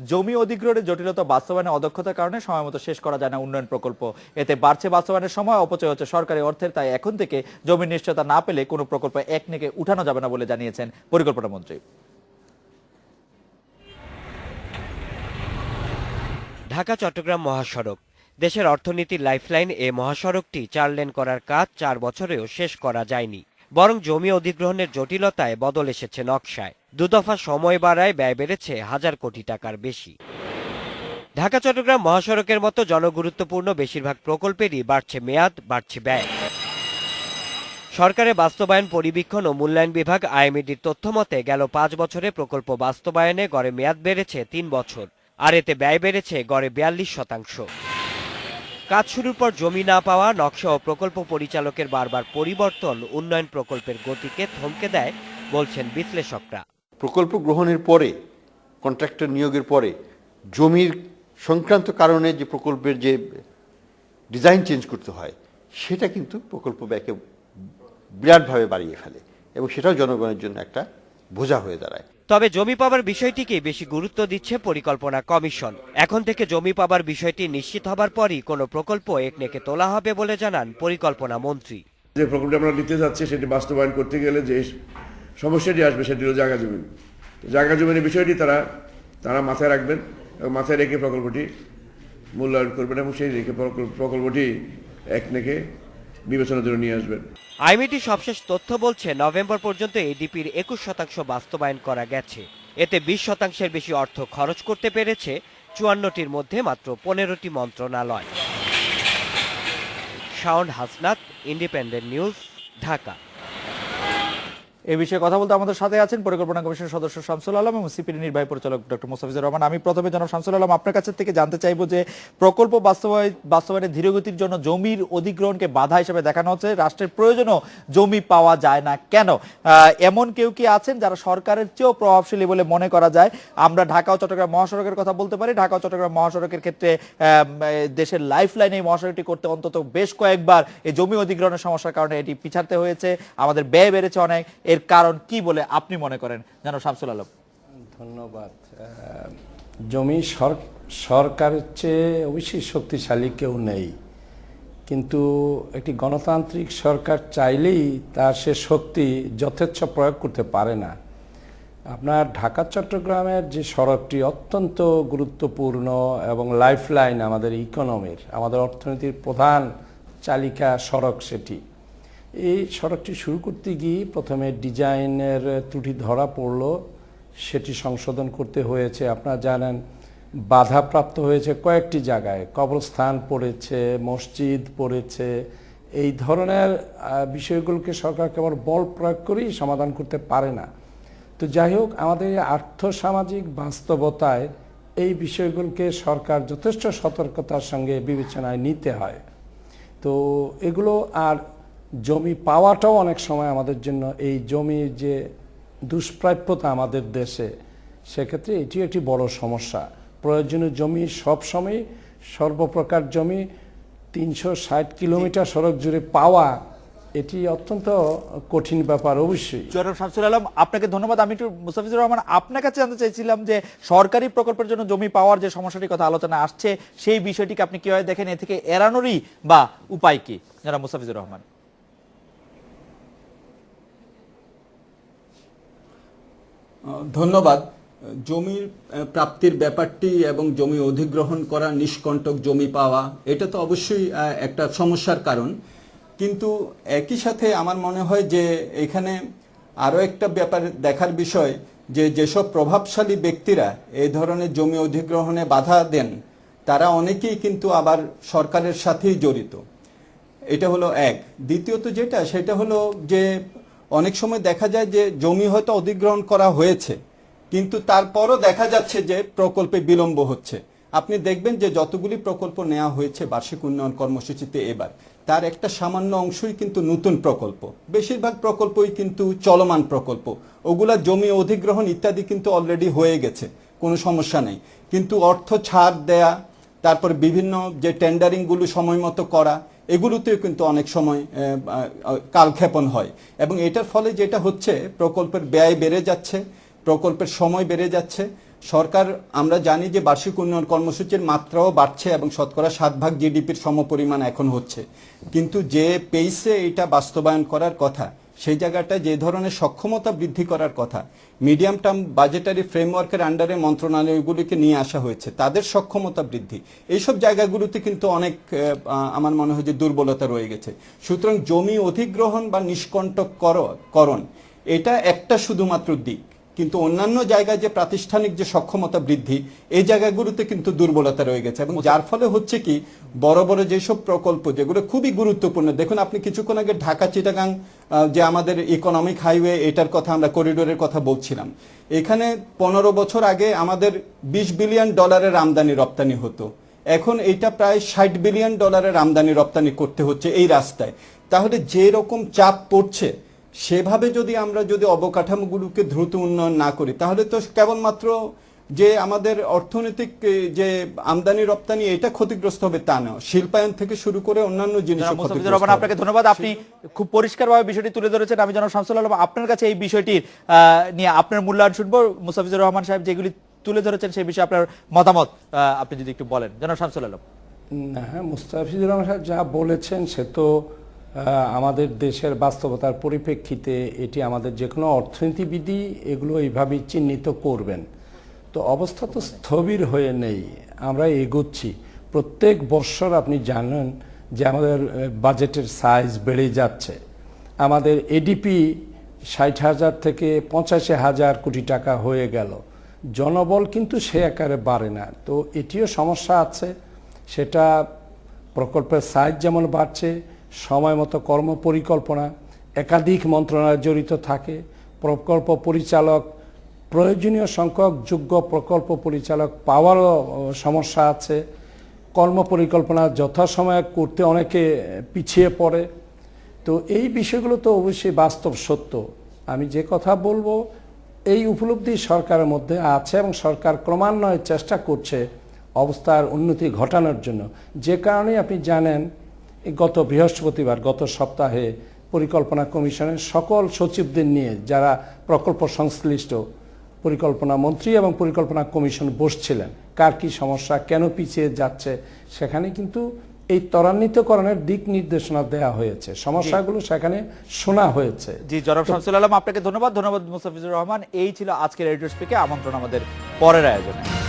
জমি অধিগ্রহণের জটিলতা বাস্তবায়নে অদক্ষতার কারণে সময়মতো শেষ করা যায় না উন্নয়ন প্রকল্প। এতে বাড়ছে বাস্তবায়নের সময়, অপচয় হচ্ছে সরকারি অর্থের। তাই এখন থেকে জমির নিশ্চয়তা না পেলে কোনো প্রকল্প একনেকে উঠানো যাবে না বলে জানিয়েছেন পরিকল্পনা মন্ত্রী। ঢাকা চট্টগ্রাম মহাসড়ক দেশের অর্থনীতির লাইফলাইন। এ মহাসড়কটি 4 লেন করার কাজ 4 বছরেও শেষ করা যায়নি, বরং জমি অধিগ্রহণের জটিলতায় বদল এসেছে নকশায়। দুদফা সময় বাড়ায় ব্যয় বেড়েছে হাজার কোটি টাকার বেশি। ঢাকা চট্টগ্রাম মহাসড়কের মতো জনগুরুত্বপূর্ণ বেশিরভাগ প্রকল্পেরই বাড়ছে মেয়াদ, বাড়ছে ব্যয়। সরকারের বাস্তবায়ন পরিবীক্ষণ ও মূল্যায়ন বিভাগ আইএমইডির তথ্য মতে গেল 5 বছরে প্রকল্প বাস্তবায়নে গড়ে মেয়াদ বেড়েছে 3 বছর, আর এতে ব্যয় বেড়েছে গড়ে 42%। কাজ শুরুর পর জমি না পাওয়া, নকশা ও প্রকল্প পরিচালকের বারবার পরিবর্তন উন্নয়ন প্রকল্পের গতিকে থমকে দেয় বলছেন বিশ্লেষকরা। প্রকল্প গ্রহণের পরে, কন্ট্রাক্টর নিয়োগের পরে জমির সংক্রান্ত কারণে যে প্রকল্পের যে ডিজাইন চেঞ্জ করতে হয়, সেটা কিন্তু প্রকল্প ব্যয়কে বিরাটভাবে বাড়িয়ে ফেলে এবং সেটাও জনগণের জন্য একটা বোঝা হয়ে দাঁড়ায়। তবে জমি পাবার বিষয়টিকে বেশি গুরুত্ব দিচ্ছে পরিকল্পনা কমিশন। এখন থেকে জমি পাবার বিষয়টি নিশ্চিত হবার পরই কোনো প্রকল্প একনেকে তোলা হবে বলে জানান পরিকল্পনা মন্ত্রী। যে প্রকল্পটি আমরা নিতে যাচ্ছি সেটি বাস্তবায়ন করতে গেলে যে সমস্যাটি আসবে সেটি হলো জায়গা জমি। জায়গা জমির বিষয়টি তারা মাথায় রাখবেন এবং মাথায় রেখে প্রকল্পটি মূল্যায়ন করবেন এবং সেই রেখে প্রকল্পটি একনেকে বিবেচনার জন্য নিয়ে আসবেন। আইএমইডি সবশেষ তথ্য বলছে নভেম্বর পর্যন্ত এডিপির 21% বাস্তবায়ন করা গেছে। এতে 20%-এর বেশি অর্থ খরচ করতে পেরেছে 54টির মধ্যে মাত্র 15টি মন্ত্রণালয়। Shaon Hasnat, independent news, Dhaka. এই বিষয়ে কথা বলতে আমাদের সাথে আছেন পরিকল্পনা কমিশনের সদস্য শামসুল আলম এবং সিপিডি নির্বাহী পরিচালক ডক্টর মোস্তাফিজুর রহমান। আমি প্রথমে জনাব শামসুল আলম, আপনার কাছ থেকে জানতে চাইবো যে প্রকল্প বাস্তবায়নের ধীরগতির জন্য জমির অধিগ্রহণকে বাধা হিসেবে দেখানো হচ্ছে। রাষ্ট্রের প্রয়োজনও জমি পাওয়া যায় না কেন? এমন কেউ কি আছেন যারা সরকারের চেয়েও প্রভাবশালী বলে মনে করা যায়? আমরা ঢাকা ও চট্টগ্রাম মহাসড়কের কথা বলতে পারি। ঢাকা ও চট্টগ্রাম মহাসড়কের ক্ষেত্রে দেশের লাইফ লাইনে এই মহাসড়কটি করতে অন্তত বেশ কয়েকবার এই জমি অধিগ্রহণের সমস্যার কারণে এটি পিছাতে হয়েছে, আমাদের ব্যয় বেড়েছে অনেক। এর কারণ কি বলে আপনি মনে করেন জনাব শামসুল আলম? ধন্যবাদ। জমি সরকারের চেয়ে অবশ্যই শক্তিশালী কেউ নেই, কিন্তু একটি গণতান্ত্রিক সরকার চাইলেই তার সে শক্তি যথেচ্ছ প্রয়োগ করতে পারে না। আপনার ঢাকা চট্টগ্রামের যে সড়কটি অত্যন্ত গুরুত্বপূর্ণ এবং লাইফলাইন আমাদের ইকোনমির, আমাদের অর্থনীতির প্রধান চালিকা সড়ক, সেটি এই সড়কটি শুরু করতে গিয়ে প্রথমে ডিজাইনের ত্রুটি ধরা পড়ল, সেটি সংশোধন করতে হয়েছে। আপনারা জানেন বাধাপ্রাপ্ত হয়েছে কয়েকটি জায়গায়, কবরস্থান পড়েছে, মসজিদ পড়েছে। এই ধরনের বিষয়গুলোকে সরকার কেবল বল প্রয়োগ করেই সমাধান করতে পারে না। তো যাই হোক, আমাদের আর্থসামাজিক বাস্তবতায় এই বিষয়গুলোকে সরকার যথেষ্ট সতর্কতার সঙ্গে বিবেচনায় নিতে হয়। তো এগুলো, আর জমি পাওয়াটাও অনেক সময় আমাদের জন্য, এই জমির যে দুষ্প্রাপ্যতা আমাদের দেশে, সেক্ষেত্রে এটিও একটি বড় সমস্যা। প্রয়োজনীয় জমি সবসময়, সর্বপ্রকার জমি 360 কিলোমিটার সড়ক জুড়ে পাওয়া, এটি অত্যন্ত কঠিন ব্যাপার। অবশ্যই জনাব শামসুল আলম, আপনাকে ধন্যবাদ। আমি একটু মুস্তাফিজুর রহমান, আপনার কাছে জানতে চাইছিলাম যে সরকারি প্রকল্পের জন্য জমি পাওয়ার যে সমস্যাটির কথা আলোচনা আসছে, সেই বিষয়টিকে আপনি কিভাবে দেখেন? এ থেকে এড়ানোরই বা উপায় কি জনাব মুস্তাফিজুর রহমান? ধন্যবাদ। জমির প্রাপ্তির ব্যাপারটি এবং জমি অধিগ্রহণ করা, নিষ্কণ্টক জমি পাওয়া, এটা তো অবশ্যই একটা সমস্যার কারণ। কিন্তু একই সাথে আমার মনে হয় যে এখানে আরও একটা ব্যাপার দেখার বিষয়, যে যেসব প্রভাবশালী ব্যক্তিরা এই ধরনের জমি অধিগ্রহণে বাধা দেন, তারা অনেকেই কিন্তু আবার সরকারের সাথেই জড়িত। এটা হলো এক। দ্বিতীয়ত সেটা হলো যে অনেক সময় দেখা যায় যে জমি হয়তো অধিগ্রহণ করা হয়েছে, কিন্তু তারপরও দেখা যাচ্ছে যে প্রকল্পে বিলম্ব হচ্ছে। আপনি দেখবেন যে যতগুলি প্রকল্প নেওয়া হয়েছে বার্ষিক উন্নয়ন কর্মসূচিতে এবার, তার একটা সামান্য অংশই কিন্তু নতুন প্রকল্প, বেশিরভাগ প্রকল্পই কিন্তু চলমান প্রকল্প। ওগুলা জমি অধিগ্রহণ ইত্যাদি কিন্তু অলরেডি হয়ে গেছে, কোনো সমস্যা নেই। কিন্তু অর্থ ছাড় দেয়া, তারপর বিভিন্ন যে টেন্ডারিংগুলো সময় মতো করা, এগুলোতেও কিন্তু অনেক সময় কালক্ষেপণ হয়। এবং এটার ফলে যেটা হচ্ছে, প্রকল্পের ব্যয় বেড়ে যাচ্ছে, প্রকল্পের সময় বেড়ে যাচ্ছে, সরকার, আমরা জানি যে বার্ষিক উন্নয়ন কর্মসূচির মাত্রাও বাড়ছে এবং শতকরা 7% জিডিপির সমপরিমাণ এখন হচ্ছে, কিন্তু যে পেইসে এটা বাস্তবায়ন করার কথা, সেই জায়গাটায় যে ধরনের সক্ষমতা বৃদ্ধি করার কথা, মিডিয়াম টার্ম বাজেটারি ফ্রেমওয়ার্কের আন্ডারে মন্ত্রণালয়গুলিকে নিয়ে আসা হয়েছে, তাদের সক্ষমতা বৃদ্ধি, এইসব জায়গাগুলোতে কিন্তু অনেক আমার মনে হয় যে দুর্বলতা রয়ে গেছে। সুতরাং জমি অধিগ্রহণ বা নিষ্কণ্টককরণ এটা একটা শুধুমাত্র দিক, কিন্তু অন্যান্য জায়গায় যে প্রাতিষ্ঠানিক যে সক্ষমতা বৃদ্ধি, এই জায়গাগুলোতে কিন্তু দুর্বলতা রয়ে গেছে, এবং যার ফলে হচ্ছে কি বড় বড় যেসব প্রকল্প যেগুলো খুবই গুরুত্বপূর্ণ, দেখুন আপনি কিছুক্ষণ আগে ঢাকা চিটাগাং যে আমাদের ইকোনমিক হাইওয়ে, এটার কথা আমরা করিডোরের কথা বলছিলাম, এখানে 15 বছর আগে আমাদের $20 বিলিয়ন আমদানি রপ্তানি হতো, এখন এটা প্রায় $60 বিলিয়ন আমদানি রপ্তানি করতে হচ্ছে এই রাস্তায়। তাহলে যে রকম চাপ পড়ছে, সেভাবে যদি আমরা অবকাঠামোগুলোকে দ্রুত উন্নয়ন না করি, তাহলে তো কেবলমাত্র যে আমাদের অর্থনৈতিক যে আমদানি রপ্তানি এটা ক্ষতিগ্রস্ত হবে তা না, শিল্পায়ন থেকে শুরু করে অন্যান্য জিনিস। মোস্তাফিজুর রহমান, আপনাকে ধন্যবাদ, আপনি খুব পরিষ্কারভাবে বিষয়টি তুলে ধরেছেন। আমি জনাব শামসুল আলম, আপনার কাছে এই বিষয়টির নিয়ে আপনার মূল্যায়ন শুনবো। মোস্তাফিজুর রহমান সাহেব যেগুলি তুলে ধরেছেন সেই বিষয়ে আপনার মতামত আপনি যদি একটু বলেন, জনাব শামসুল আলম। হ্যাঁ, মুস্তাফিজুর রহমান সাহেব যা বলেছেন সে তো আমাদের দেশের বাস্তবতার পরিপ্রেক্ষিতে এটি আমাদের যে কোনো অর্থনীতিবিদই এগুলো এইভাবেই চিহ্নিত করবেন। তো অবস্থা তো স্থবির হয়ে নেই, আমরা এগোচ্ছি। প্রত্যেক বৎসর আপনি জানেন যে আমাদের বাজেটের সাইজ বেড়ে যাচ্ছে। আমাদের এডিপি 60,000 থেকে 85,000 কোটি টাকা হয়ে গেল, জনবল কিন্তু সে আকারে বাড়ে না। তো এটিও সমস্যা আছে, সেটা প্রকল্পের সাইজ যেমন বাড়ছে, সময় মতো কর্মপরিকল্পনা, একাধিক মন্ত্রণালয় জড়িত থাকে, প্রকল্প পরিচালক, প্রয়োজনীয় সংখ্যক যোগ্য প্রকল্প পরিচালক পাওয়ারও সমস্যা আছে, কর্মপরিকল্পনা যথাসময়ে করতে অনেকে পিছিয়ে পড়ে। তো এই বিষয়গুলো তো অবশ্যই বাস্তব সত্য। আমি যে কথা বলবো, এই উপলব্ধি সরকারের মধ্যে আছে এবং সরকার ক্রমান্বয়ে চেষ্টা করছে অবস্থার উন্নতি ঘটানোর জন্য। যে কারণে আপনি জানেন গত বৃহস্পতিবার, গত সপ্তাহে পরিকল্পনা কমিশনের সকল সচিবদের নিয়ে যারা প্রকল্প সংশ্লিষ্ট পরিকল্পনা মন্ত্রী এবং পরিকল্পনা কমিশন বসছিলেন, কার কি সমস্যা, কেন পিছিয়ে যাচ্ছে, সেখানে কিন্তু এই ত্বরান্বিতকরণের দিক নির্দেশনা দেওয়া হয়েছে, সমস্যাগুলো সেখানে শোনা হয়েছে। জি, জনাব শামসুল আলম, আপনাকে ধন্যবাদ। মোস্তাফিজুর রহমান। এই ছিল আজকের এডিটর স্পিকে। আমন্ত্রণ আমাদের পরের আয়োজনে।